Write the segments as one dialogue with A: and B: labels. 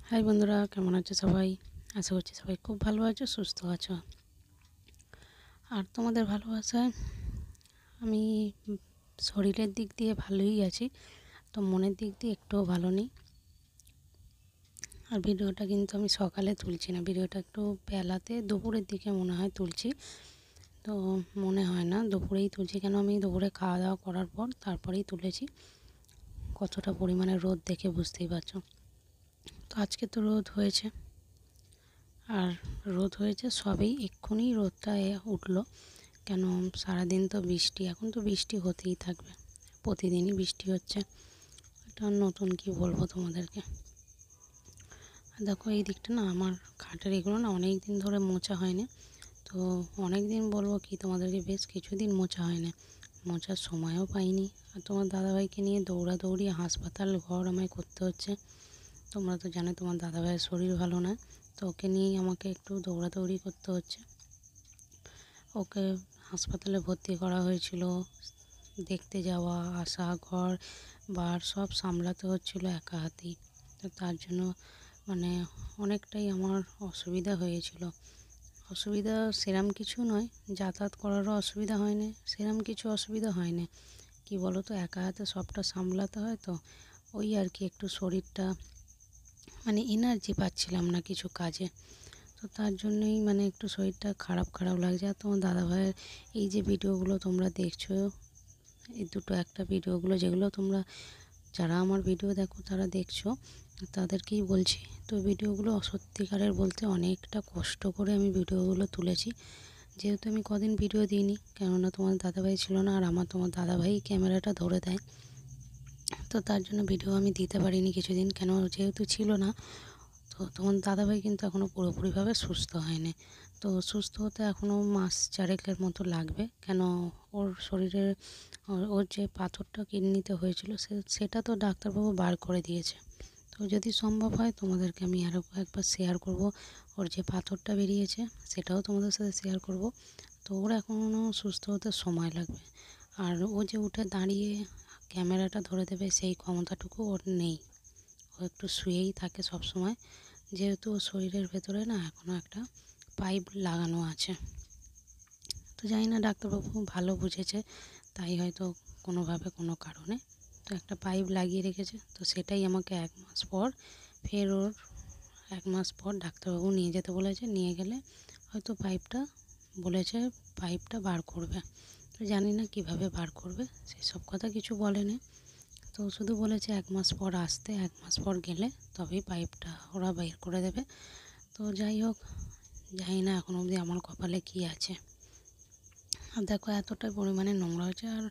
A: High বন্ধুরা, কেমন আছো সবাই? আশা করছি সবাই খুব ভালো আছো, সুস্থ আছো। আর তোমাদের ভালোবাসায় আমি শরীরের দিক দিয়ে ভালোই আছি, তো মনের দিক দিয়ে একটুও ভালো নেই। আর ভিডিওটা কিন্তু আমি সকালে তুলছি না, ভিডিওটা একটু বেলাতে দুপুরের দিকে মনে হয় তুলছি। তো মনে হয় না দুপুরেই তুলছি, কেন আমি দুপুরে খাওয়া দাওয়া করার পর তারপরেই তুলেছি। কতটা পরিমাণে রোদ দেখে বুঝতেই পারছো। তো আজকে তো রোদ হয়েছে, আর রোদ হয়েছে সবেই এক্ষুনি রোদটা উঠলো। কেন সারাদিন তো বৃষ্টি, এখন তো বৃষ্টি হতেই থাকবে, প্রতিদিনই বৃষ্টি হচ্ছে। এটা নতুন কি বলবো তোমাদেরকে। আর দেখো এই দিকটা না, আমার খাটের এগুলো না অনেক দিন ধরে মোছা হয়নি। তো অনেক দিন বলবো কি তোমাদেরকে, বেশ কিছুদিন মোছা হয়নি, মোছার সময়ও পাইনি। আর তোমার দাদাভাইকে নিয়ে দৌড়াদৌড়ি হাসপাতাল ঘর আমায় করতে হচ্ছে। তোমরা তো জানো তোমার দাদাভাইয়ের শরীর ভালো না, তো ওকে নিয়েই আমাকে একটু দৌড়াদৌড়ি করতে হচ্ছে। ওকে হাসপাতালে ভর্তি করা হয়েছিল, দেখতে যাওয়া আসা ঘর বার সব সামলাতে হচ্ছিল একা হাতেই। তো তার জন্য মানে অনেকটাই আমার অসুবিধা হয়েছিল। অসুবিধা সেরম কিছু নয়, যাতায়াত করারও অসুবিধা হয়নি, সেরম কিছু অসুবিধা হয়নি। কি বলো তো, একা হাতে সবটা সামলাতে হয়, তো ওই আর কি একটু শরীরটা মানে এনার্জি পাচ্ছিলাম না কিছু কাজে। তো তার জন্যই মানে একটু শরীরটা খারাপ খারাপ লাগছে। আর তোমার দাদাভাইয়ের এই যে ভিডিওগুলো তোমরা দেখছো, এই দুটো একটা ভিডিওগুলো যেগুলো তোমরা যারা আমার ভিডিও দেখো তারা দেখছো, তাদেরকেই বলছি। তো ভিডিওগুলো সত্যিকারের বলতে অনেকটা কষ্ট করে আমি ভিডিওগুলো তুলেছি, যেহেতু আমি কদিন ভিডিও দিইনি, কেননা তোমার দাদাভাই ছিল না, আর তোমার দাদাভাই ক্যামেরাটা ধরে দেয়। তো তার জন্য ভিডিও আমি দিতে পারিনি কিছুদিন, কেন যেহেতু ছিল না। তো তোমার দাদাভাই কিন্তু এখনও পুরোপুরিভাবে সুস্থ হয়নি। তো সুস্থ হতে এখনও মাস চারেকের মতো লাগবে, কেন ওর শরীরে ওর যে পাথরটা কিডনিতে হয়েছিল সেটা তো ডাক্তারবাবু বার করে দিয়েছে। তো যদি সম্ভব হয় তোমাদেরকে আমি আরও একবার শেয়ার করব, ওর যে পাথরটা বেরিয়েছে সেটাও তোমাদের সাথে শেয়ার করব। তো ওর এখনও সুস্থ হতে সময় লাগবে। আর ও যে উঠে দাঁড়িয়ে ক্যামেরাটা ধরে দেবে সেই ক্ষমতাটুকু ওর নেই, ও একটু শুয়েই থাকে সব সময়, যেহেতু ওর শরীরের ভেতরে না এখনও একটা পাইপ লাগানো আছে। তো জানি না ডাক্তারবাবু ভালো বুঝেছে, তাই হয়তো কোনোভাবে কোনো কারণে তো একটা পাইপ লাগিয়ে রেখেছে। তো সেটাই আমাকে 1 মাস পর ফের ওর 1 মাস পর ডাক্তারবাবু নিয়ে যেতে বলেছে, নিয়ে গেলে হয়তো বলেছে পাইপটা বার করবে। তো জানি না কিভাবে বার করবে, সেসব কথা কিছু বলেনি। তো শুধু বলেছে 1 মাস পর আসতে, 1 মাস পর গেলে তবেই পাইপটা ওরা বের করে দেবে। তো যাই হোক, জানি না এখন অবধি আমার কপালে কী আছে। আর দেখো এতটাই পরিমাণে নোংরা হয়েছে, আর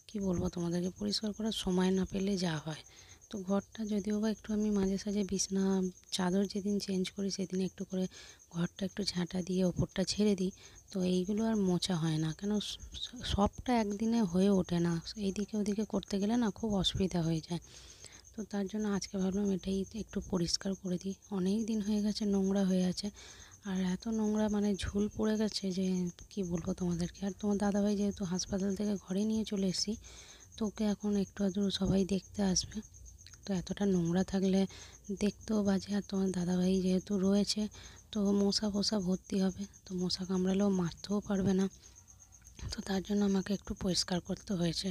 A: কি বলবো তোমাদেরকে, পরিষ্কার করার সময় না পেলে যা হয়। তো ঘরটা যদিও বা একটু আমি মাঝে সাঝে বিছনা চাদর যেদিন চেঞ্জ করি সেদিন একটু করে ঘরটা একটু ঝাঁটা দিয়ে ওপরটা ছেড়ে দিই। তো এইগুলো আর মোছা হয় না, কেন সবটা একদিনে হয়ে ওঠে না, এইদিকে ওদিকে করতে গেলে না খুব অসুবিধা হয়ে যায়। তো তার জন্য আজকে ভাবলাম এটাই একটু পরিষ্কার করে দিই, অনেক দিন হয়ে গেছে নোংরা হয়ে আছে। আর এত নোংরা মানে ঝুল পড়ে গেছে যে কি বলবো তোমাদেরকে। আর তোমার দাদাভাই যেহেতু হাসপাতাল থেকে ঘরে নিয়ে চলে এসেছি, তো ওকে এখন একটু আধটু সবাই দেখতে আসবে। তো এতটা নোংরা থাকলে দেখতেও বাজে, আর তোমার দাদাভাই যেহেতু রয়েছে তো মশা ফশা ভর্তি হবে, তো মশা কামড়ালেও মারতেও পারবে না। তো তার জন্য আমাকে একটু পরিষ্কার করতে হয়েছে।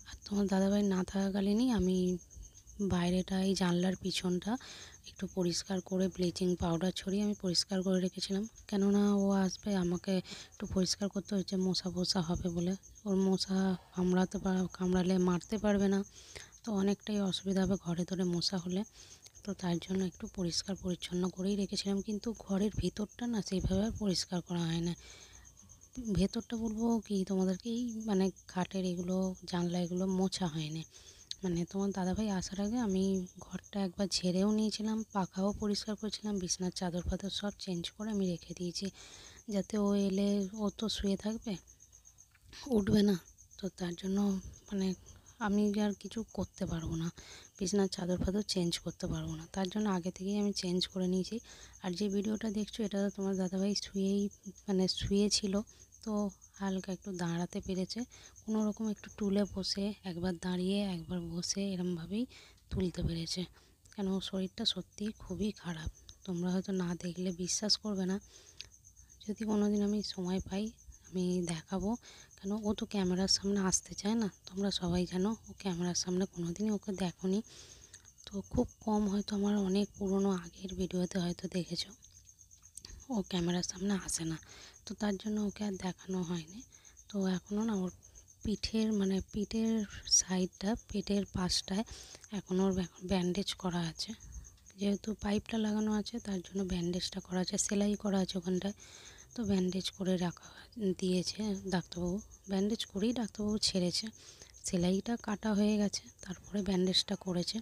A: আর তোমার দাদাভাই না থাকাকালীনই আমি বাইরেটা এই জানলার পিছনটা একটু পরিষ্কার করে ব্লিচিং পাউডার ছড়িয়ে আমি পরিষ্কার করে রেখেছিলাম, কেননা ও আসবে আমাকে একটু পরিষ্কার করতে হচ্ছে, মশা ফশা হবে বলে। ওর মশা কামড়ালে মারতে পারবে না, তো অনেকটাই অসুবিধা হবে ঘরে ধরে মশা হলে। তো তার জন্য একটু পরিষ্কার পরিচ্ছন্ন করেই রেখেছিলাম, কিন্তু ঘরের ভিতরটা না সেইভাবে আর পরিষ্কার করা হয় না। ভেতরটা বলবো কি তোমাদেরকে, এই মানে খাটের এগুলো জানলা এগুলো মোছা হয়নি। মানে তোমার দাদাভাই আসার আগে আমি ঘরটা একবার ঝেড়েও নিয়েছিলাম, পাখাও পরিষ্কার করেছিলাম, বিছনার চাদর ফাদর সব চেঞ্জ করে আমি রেখে দিয়েছি, যাতে ও এলে ও তো শুয়ে থাকবে, উঠবে না। তো তার জন্য মানে আমি আর কিছু করতে পারবো না, বিছনার চাদর ফাদর চেঞ্জ করতে পারবো না, তার জন্য আগে থেকেই আমি চেঞ্জ করে নিয়েছি। আর যে ভিডিওটা দেখছো এটা তোমার দাদাভাই শুয়েছিল, তো হালকা একটু দাঁড়াতে পেরেছে, কোনো রকম একটু টুলে বসে একবার দাঁড়িয়ে একবার বসে এরমভাবেই তুলতে পেরেছে। কেন ওর শরীরটা সত্যিই খুবই খারাপ। তোমরা হয়তো না দেখলে বিশ্বাস করবে না, যদি কোনো দিন আমি সময় পাই আমি দেখাবো। কেন ও তো ক্যামেরার সামনে আসতে চায় না, তোমরা সবাই জানো ও ক্যামেরার সামনে কোনো দিনই ওকে দেখোনি। তো খুব কম, হয়তো আমার অনেক পুরনো আগের ভিডিওতে হয়তো দেখেছো, ও ক্যামেরার সামনে আসে না, তো তার জন্য ওকে আর দেখানো হয়নি। তো এখনও না ওর পিঠের সাইডটা, পেটের পাশটায় এখনও ওর ব্যান্ডেজ করা আছে। যেহেতু পাইপটা লাগানো আছে তার জন্য ব্যান্ডেজটা করা আছে, সেলাই করা আছে ওখানটায়। তো ব্যান্ডেজ করে রাখা দিয়েছে ডাক্তারবাবু, ব্যান্ডেজ করেই ডাক্তারবাবু ছেড়েছে। সেলাইটা কাটা হয়ে গেছে, তারপরে ব্যান্ডেজটা করেছে।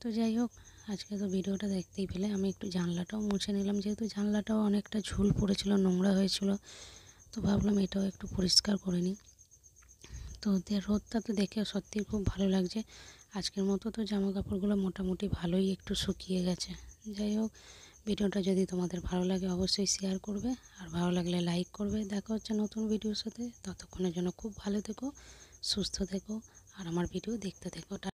A: তো যাই হোক, আজকে তো ভিডিওটা দেখতেই পেলে। আমি একটু জানলাটাও মুছে নিলাম, যেহেতু জানলাটাও অনেকটা ঝুল পড়েছিল, নোংরা হয়েছিল। তো ভাবলাম এটাও একটু পরিষ্কার করে নিই। তো রোদটা তো দেখে সত্যিই খুব ভালো লাগছে। আজকের মতো তো জামা কাপড়গুলো মোটামুটি ভালোই একটু শুকিয়ে গেছে। যাই হোক, ভিডিওটা যদি তোমাদের ভালো লাগে অবশ্যই শেয়ার করবে, আর ভালো লাগলে লাইক করবে। দেখা হচ্ছে নতুন ভিডিওর সাথে, ততক্ষণের জন্য খুব ভালো থেকো, সুস্থ থেকো, আর আমার ভিডিও দেখতে থেকো।